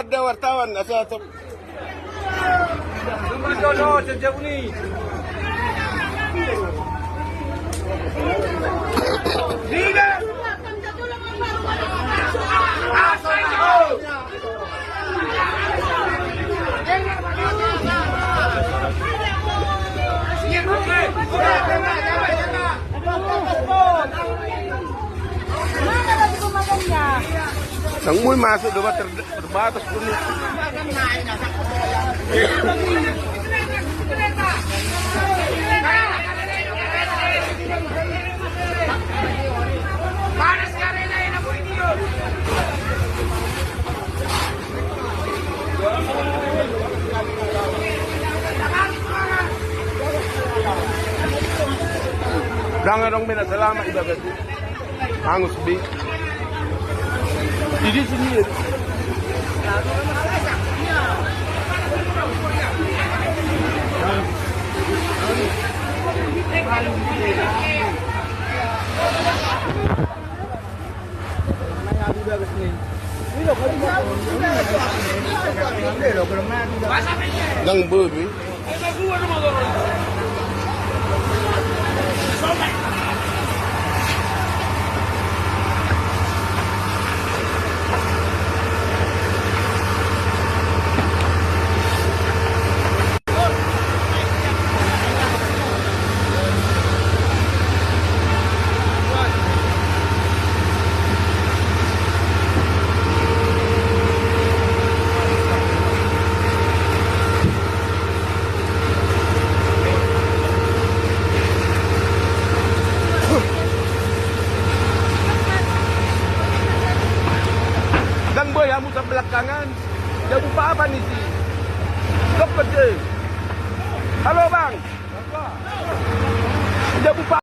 ada wartawan asal sejauh ini. Sang Muy masuk debat terbatas dulu. Jangan dong bina selama ibadah itu. Hangus bi. Di sini. Gang babi. Gang boy, kamu sa belakangan. Jauh apa nih sih? Stop kerja. Halo bang.